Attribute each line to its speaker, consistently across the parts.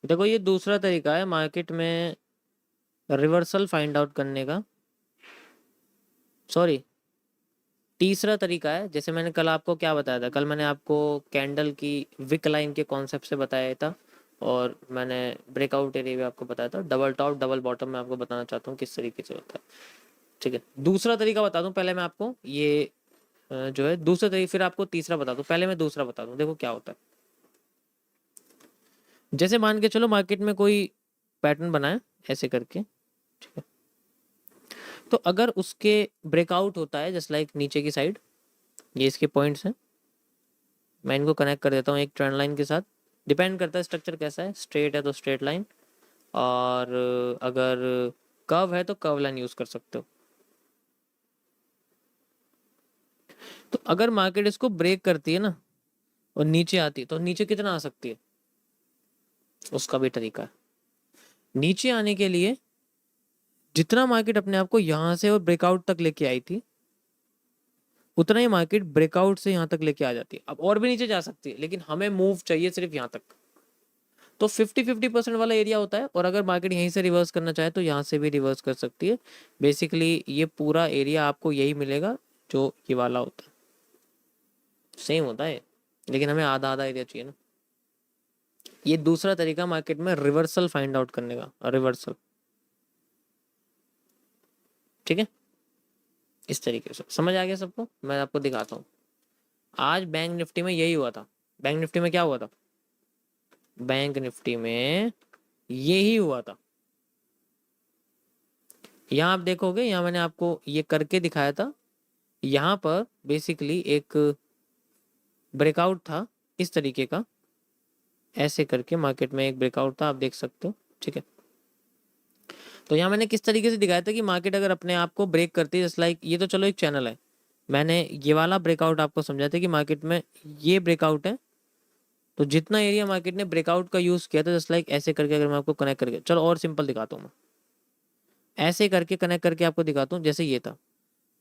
Speaker 1: देखो ये दूसरा तरीका है मार्केट में रिवर्सल फाइंड आउट करने का, सॉरी तीसरा तरीका है। जैसे मैंने कल आपको क्या बताया था, कल मैंने आपको कैंडल की विक लाइन के कॉन्सेप्ट से बताया था, और मैंने ब्रेकआउट एरिया भी आपको बताया था। डबल टॉप डबल बॉटम में आपको बताना चाहता हूँ किस तरीके से होता है। ठीक है, दूसरा तरीका बता दूं पहले मैं आपको, ये जो है दूसरा तरीका, फिर आपको तीसरा बता दूं। पहले मैं दूसरा बता दूं, देखो क्या होता है। जैसे मान के चलो मार्केट में कोई पैटर्न बना है ऐसे करके, ठीक है, तो अगर उसके ब्रेकआउट होता है जस्ट लाइक नीचे की साइड, ये इसके पॉइंट्स हैं, मैं इनको कनेक्ट कर देता हूँ एक ट्रेंड लाइन के साथ। डिपेंड करता है स्ट्रक्चर कैसा है, स्ट्रेट है तो स्ट्रेट लाइन, और अगर कर्व है तो कर्व लाइन यूज कर सकते हो। तो अगर मार्केट इसको ब्रेक करती है ना और नीचे आती है, तो नीचे कितना आ सकती है, उसका भी तरीका है। नीचे आने के लिए जितना मार्केट अपने आप को यहां से और ब्रेकआउट तक लेके आई थी, उतना ही मार्केट ब्रेकआउट से यहां तक लेके आ जाती है। अब और भी नीचे जा सकती है, लेकिन हमें मूव चाहिए सिर्फ यहां तक। तो 50-50% वाला एरिया होता है, और अगर मार्केट यहीं से रिवर्स करना चाहे तो यहाँ से भी रिवर्स कर सकती है। बेसिकली ये पूरा एरिया आपको यही मिलेगा जो ये वाला होता है, सेम होता है, लेकिन हमें आधा आधा एरिया चाहिए ना। ये दूसरा तरीका मार्केट में रिवर्सल फाइंड आउट करने का, रिवर्सल। ठीक है, इस तरीके से समझ आ गया सबको। मैं आपको दिखाता हूँ, आज बैंक निफ्टी में यही हुआ था। बैंक निफ्टी में क्या हुआ था, बैंक निफ्टी में यही हुआ था। यहाँ आप देखोगे, यहाँ मैंने आपको ये करके दिखाया था। यहाँ पर बेसिकली एक ब्रेकआउट था इस तरीके का, ऐसे करके मार्केट में एक ब्रेकआउट था, आप देख सकते हो। ठीक है, तो यहाँ मैंने किस तरीके से दिखाया था कि मार्केट अगर अपने आप को ब्रेक करती है, जस्ट लाइक ये तो चलो एक चैनल है, मैंने ये वाला ब्रेकआउट आपको समझाया था कि मार्केट में ये ब्रेकआउट है, तो जितना एरिया मार्केट ने ब्रेकआउट का यूज किया था, जस्ट लाइक ऐसे करके, अगर मैं आपको कनेक्ट करके, चलो और सिंपल दिखाता हूँ मैं, ऐसे करके कनेक्ट करके आपको दिखाता हूँ। जैसे ये था,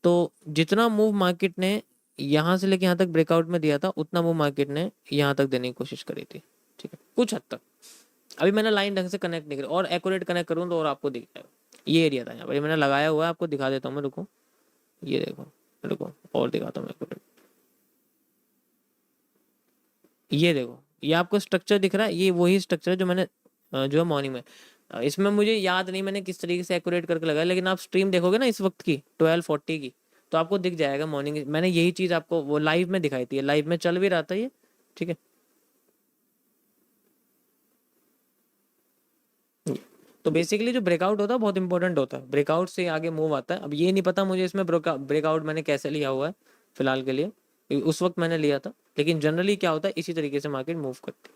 Speaker 1: तो जितना मूव मार्केट ने यहाँ से लेके यहाँ तक ब्रेकआउट में दिया था, उतना मूव मार्केट ने यहाँ तक देने की कोशिश करी थी। ठीक है, कुछ हद तक। अभी मैंने लाइन ढंग से कनेक्ट नहीं करी, और एक्यूरेट कनेक्ट करूँ तो और आपको दिख जाएगा। ये एरिया था यहाँ पर, मैंने लगाया हुआ है, आपको दिखा देता हूँ मैं, रुको, ये देखो, रुको और दिखाता हूँ मैं। ये देखो, ये आपको स्ट्रक्चर दिख रहा है, ये वही स्ट्रक्चर है जो मैंने जो है मॉर्निंग में, इसमें मुझे याद नहीं मैंने किस तरीके से एक्यूरेट करके लगाया, लेकिन आप स्ट्रीम देखोगे ना इस वक्त की 12:40 की, तो आपको दिख जाएगा मॉर्निंग। मैंने यही चीज आपको वो लाइव में दिखाई थी, लाइव में चल भी रहा था ये। ठीक है, तो बेसिकली जो ब्रेकआउट होता है बहुत इंपॉर्टेंट होता है, ब्रेकआउट से आगे मूव आता है। अब ये नहीं पता मुझे इसमें ब्रेकआउट मैंने कैसे लिया हुआ है फिलहाल के लिए, उस वक्त मैंने लिया था, लेकिन जनरली क्या होता है इसी तरीके से मार्केट मूव करती है।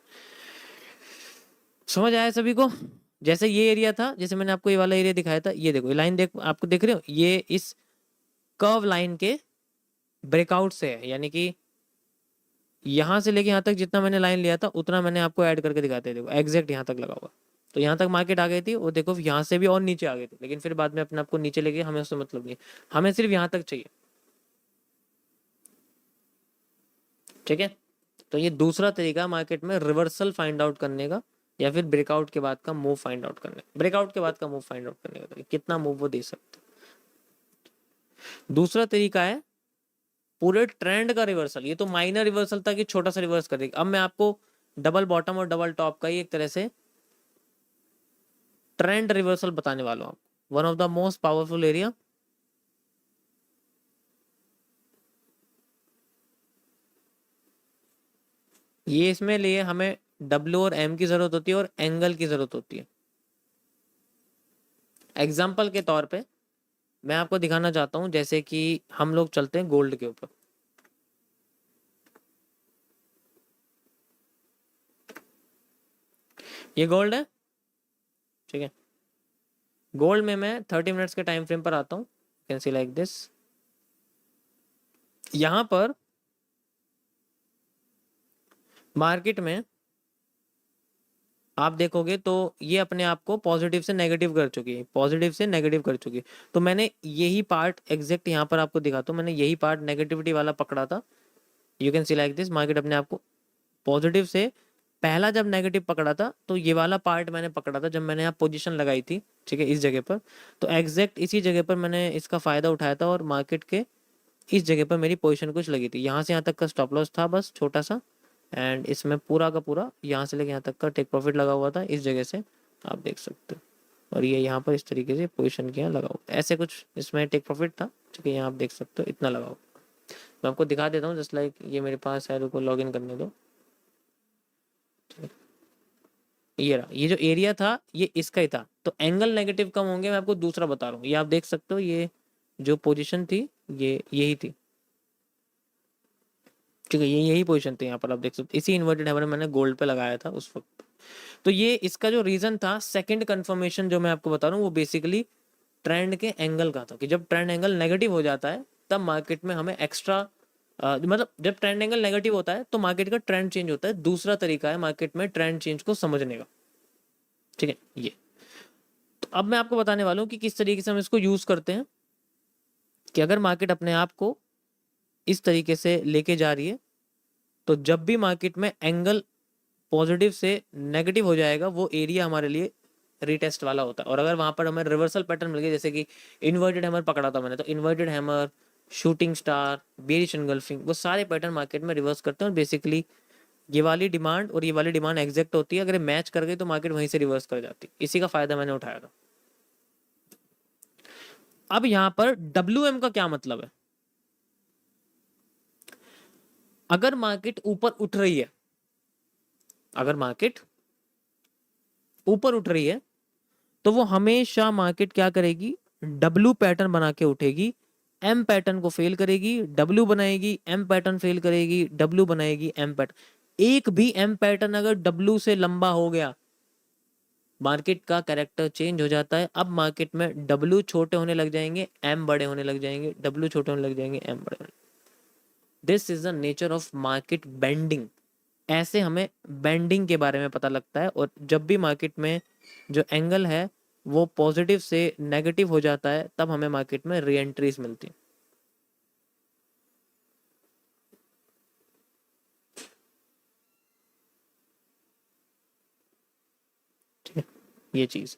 Speaker 1: समझ आया सभी को। जैसे ये एरिया था, जैसे मैंने आपको ये वाला एरिया दिखाया था, ये देखो ये लाइन देख, आपको देख रहे हो, ये इस कर्व लाइन के ब्रेकआउट से है, यानी कि यहां से लेके यहाँ तक जितना मैंने लाइन लिया था उतना मैंने आपको ऐड करके दिखाते, देखो एग्जैक्ट यहाँ तक लगा हुआ। तो यहाँ तक मार्केट आ गई थी, वो देखो यहाँ से भी और नीचे आ गई थी, लेकिन फिर बाद में अपने आपको नीचे लेके, हमें उससे मतलब नहीं, हमें सिर्फ यहाँ तक चाहिए। ठीक है, तो ये दूसरा तरीका मार्केट में रिवर्सल फाइंड आउट करने का, या फिर ब्रेकआउट के बाद का मूव फाइंड आउट करने, ब्रेकआउट के बाद का मूव फाइंड आउट करने का, कितना मूव वो दे सकते हैं। दूसरा तरीका है पूरे ट्रेंड का रिवर्सल। ये तो माइनर रिवर्सल था कि छोटा सा रिवर्स कर देगा। अब मैं आपको डबल बॉटम और डबल टॉप का ही एक तरह से ट्रेंड रिवर्सल बताने वाला हूं आपको, one of the most powerful area. ये इसमें लिए हमें डब्ल्यू और एम की जरूरत होती है, और एंगल की जरूरत होती है। एग्जाम्पल के तौर पे मैं आपको दिखाना चाहता हूं, जैसे कि हम लोग चलते हैं गोल्ड के ऊपर। ये गोल्ड है, ठीक है। गोल्ड में मैं 30 मिनट्स के टाइम फ्रेम पर आता हूँ, कैन सी लाइक दिस। यहां पर मार्केट में आप देखोगे तो ये अपने आप को पॉजिटिव से नेगेटिव कर चुकी है, पॉजिटिव से नेगेटिव कर चुकी है। तो मैंने यही पार्ट एग्जैक्ट यहाँ पर आपको दिखाता हूँ, मैंने यही पार्ट नेगेटिविटी वाला पकड़ा था। You can see like this, market अपने आप को पॉजिटिव से पहला जब नेगेटिव पकड़ा था तो ये वाला पार्ट मैंने पकड़ा था जब मैंने यहाँ पोजीशन लगाई थी, ठीक है, इस जगह पर। तो एग्जैक्ट इसी जगह पर मैंने इसका फायदा उठाया था और मार्केट के इस जगह पर मेरी पोजीशन कुछ लगी थी। यहाँ से यहाँ तक का स्टॉप लॉस था बस छोटा सा, एंड इसमें पूरा का पूरा यहाँ से लेके यहाँ तक का टेक प्रॉफिट लगा हुआ था इस जगह से, आप देख सकते हो। और ये यहाँ पर इस तरीके से पोजीशन के यहाँ लगा हुआ, ऐसे कुछ इसमें टेक प्रॉफिट था, ठीक है, यहाँ आप देख सकते हो इतना लगा हुआ। मैं आपको दिखा देता हूँ जस्ट लाइक ये मेरे पास है, रुको लॉग इन करने दो। ये रहा, ये जो एरिया था ये इसका ही था। तो एंगल नेगेटिव कम होंगे, मैं आपको दूसरा बता रहा हूँ। ये आप देख सकते हो, ये जो पोजीशन थी ये यही थी, ठीक है, ये यही पोजीशन थी यहाँ पर आप देख सकते हो। इसी इन्वर्टेड हैमर मैंने गोल्ड पे लगाया था उस वक्त। तो ये इसका जो रीजन था, सेकंड कंफर्मेशन जो मैं आपको बता रहा हूँ, वो बेसिकली ट्रेंड के एंगल का था कि जब ट्रेंड एंगल नेगेटिव हो जाता है तब मार्केट में हमें एक्स्ट्रा मतलब जब ट्रेंड एंगल नेगेटिव होता है तो मार्केट का ट्रेंड चेंज होता है। दूसरा तरीका है मार्केट में ट्रेंड चेंज को समझने का, ठीक है। ये तो अब मैं आपको बताने वाला हूँ कि किस तरीके से हम इसको यूज करते हैं कि अगर मार्केट अपने आप को इस तरीके से लेके जा रही है तो जब भी मार्केट में एंगल पॉजिटिव से नेगेटिव हो जाएगा वो एरिया हमारे लिए रीटेस्ट वाला होता है। और अगर वहां पर हमें रिवर्सल पैटर्न मिल गया, जैसे कि इन्वर्टेड हैमर पकड़ा था मैंने, तो inverted hammer, shooting star, bearish engulfing, वो सारे पैटर्न मार्केट में रिवर्स करते हैं और बेसिकली ये वाली डिमांड और ये वाली डिमांड एग्जैक्ट होती है। अगर मैच कर गई तो मार्केट वहीं से रिवर्स कर जाती है। इसी का फायदा मैंने उठाया था। अब यहां पर WM का क्या मतलब है? अगर मार्केट ऊपर उठ रही है, अगर मार्केट ऊपर उठ रही है तो वो हमेशा मार्केट क्या करेगी, W पैटर्न बना के उठेगी, M पैटर्न को फेल करेगी, W बनाएगी, M पैटर्न फेल करेगी, W बनाएगी, M पैटर्न। एक भी M पैटर्न अगर W से लंबा हो गया, मार्केट का कैरेक्टर चेंज हो जाता है। अब मार्केट में W छोटे होने लग जाएंगे, M बड़े होने लग जाएंगे, W छोटे होने लग जाएंगे, M बड़े होने। This is the nature of market bending. ऐसे हमें बेंडिंग के बारे में पता लगता है। और जब भी मार्केट में जो एंगल है वो पॉजिटिव से नेगेटिव हो जाता है तब हमें मार्केट में री एंट्रीज मिलती है, ठीक है, ये चीज।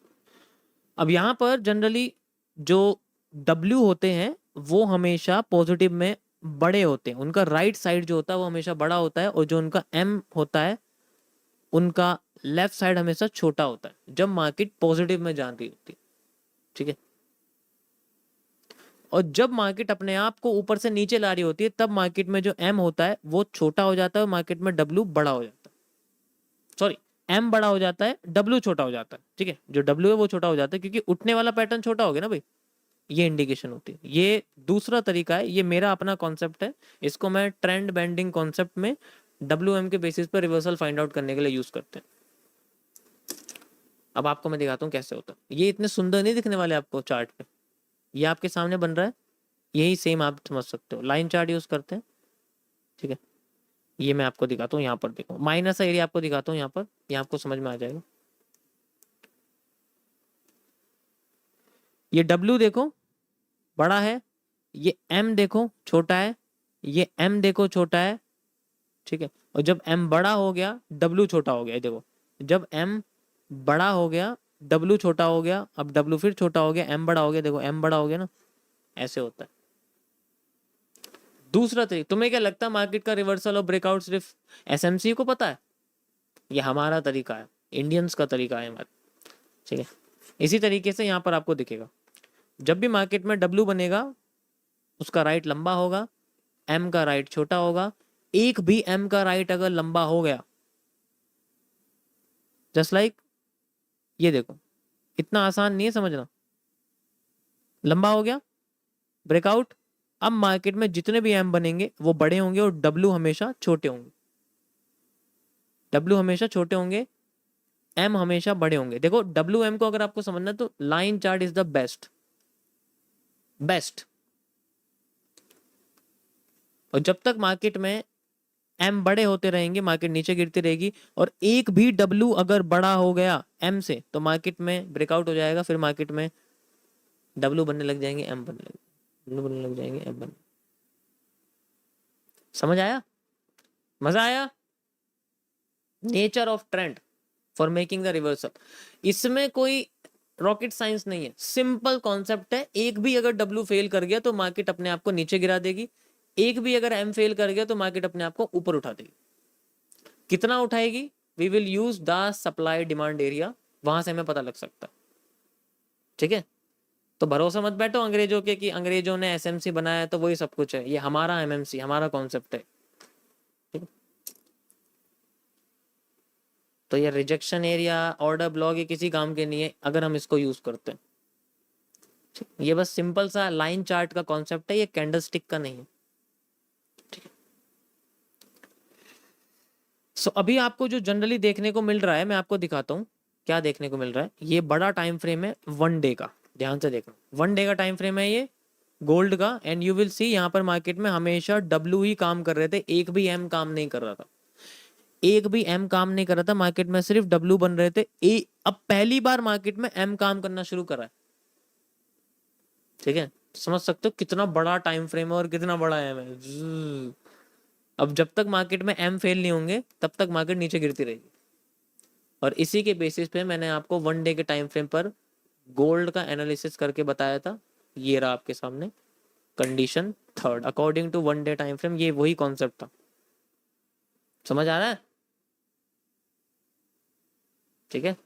Speaker 1: अब यहां पर जनरली जो W होते हैं वो हमेशा पॉजिटिव में बड़े होते हैं, उनका राइट साइड जो होता है वो हमेशा बड़ा होता है, और जो उनका M होता है उनका लेफ्ट साइड हमेशा छोटा होता है जब मार्केट पॉजिटिव में जा रही होती है, ठीक है। और जब मार्केट अपने आप को ऊपर से नीचे ला रही होती है तब मार्केट में जो M होता है वो छोटा हो जाता है और मार्केट में W बड़ा हो जाता है। सॉरी, M बड़ा हो जाता है, W छोटा हो जाता है, ठीक है। जो W है वो छोटा हो जाता है क्योंकि उठने वाला पैटर्न छोटा हो गया ना भाई, ये इंडिकेशन होती है। ये दूसरा तरीका है, ये मेरा अपना कॉन्सेप्ट है, इसको मैं ट्रेंड बेंडिंग कॉन्सेप्ट में WM के बेसिस पर रिवर्सल फाइंड आउट करने के लिए यूज करते हैं। अब आपको मैं दिखाता हूँ कैसे होता है। ये इतने सुंदर नहीं दिखने वाले आपको चार्ट पे, ये आपके सामने बन रहा है, यही सेम आप समझ सकते हो। लाइन चार्ट यूज करते हैं, ठीक है। ये मैं आपको दिखाता हूँ, यहाँ पर देखो माइनस एरिया आपको दिखाता हूँ, यहाँ पर ये आपको समझ में आ जाएगा। ये W देखो बड़ा है, ये M देखो छोटा है, ये M देखो छोटा है, ठीक है। और जब M बड़ा हो गया W छोटा हो गया, देखो जब M बड़ा हो गया W छोटा हो गया, अब W फिर छोटा हो गया, M बड़ा हो गया, देखो M बड़ा हो गया ना, ऐसे होता है। दूसरा तरीका, तुम्हें क्या लगता है मार्केट का रिवर्सल और ब्रेकआउट सिर्फ SMC को पता है? ये हमारा तरीका है, इंडियंस का तरीका है हमारा, ठीक है। इसी तरीके से यहाँ पर आपको दिखेगा, जब भी मार्केट में W बनेगा उसका राइट लंबा होगा, M का राइट छोटा होगा। एक भी M का राइट अगर लंबा हो गया, जस्ट लाइक ये देखो, इतना आसान नहीं है समझना, लंबा हो गया ब्रेकआउट। अब मार्केट में जितने भी M बनेंगे वो बड़े होंगे और W हमेशा छोटे होंगे, W हमेशा छोटे होंगे, M हमेशा बड़े होंगे। देखो WM को अगर आपको समझना तो line chart is the best best. और जब तक मार्केट में M बड़े होते रहेंगे मार्केट नीचे गिरती रहेगी, और एक भी W अगर बड़ा हो गया M से तो मार्केट में ब्रेकआउट हो जाएगा, फिर मार्केट में W बनने लग जाएंगे, M बनने लग जाएंगे, M बनने। समझ आया? मजा आया? Nature of trend for making the reversal. इसमें कोई रॉकेट साइंस नहीं है, सिंपल कॉन्सेप्ट है। एक भी अगर डब्ल्यू फेल कर गया तो मार्केट अपने आप को नीचे गिरा देगी, एक भी अगर एम फेल कर गया तो मार्केट अपने आप को ऊपर उठा देगी। कितना उठाएगी, we will use the supply demand area, वहां से हमें पता लग सकता है। ठीक है, तो भरोसा मत बैठो अंग्रेजों के कि अंग्रेजों ने एसएमसी बनाया तो वही सब कुछ है। ये हमारा एमएमसी, हमारा कॉन्सेप्ट है। तो ये रिजेक्शन एरिया, ऑर्डर ब्लॉक, ये किसी काम के नहीं है अगर हम इसको यूज करते हैं। ये बस सिंपल सा लाइन चार्ट का कॉन्सेप्ट है, ये कैंडलस्टिक का नहीं है। सो अभी आपको जो जनरली देखने को मिल रहा है, मैं आपको दिखाता हूँ क्या देखने को मिल रहा है। ये बड़ा टाइम फ्रेम है 1 डे का, ध्यान से देखना। 1 डे का टाइम फ्रेम है ये गोल्ड का, एंड यू विल सी यहाँ पर मार्केट में हमेशा डब्ल्यू ही काम कर रहे थे, एक भी एम काम नहीं कर रहा था, एक भी एम काम नहीं कर रहा था मार्केट में, सिर्फ डब्ल्यू बन रहे थे। अब पहली बार मार्केट में एम काम करना शुरू करा है। ठीक है, समझ सकते हो कितना बड़ा टाइम फ्रेम है और कितना बड़ा एम है। अब जब तक मार्केट में एम फेल नहीं होंगे तब तक मार्केट नीचे गिरती रहेगी। और इसी के बेसिस पे मैंने आपको 1 डे के टाइम फ्रेम पर गोल्ड का एनालिसिस करके बताया था। ये रहा आपके सामने condition third according to 1 day time frame, ये वही कॉन्सेप्ट था। समझ आ रहा है? ठीक है।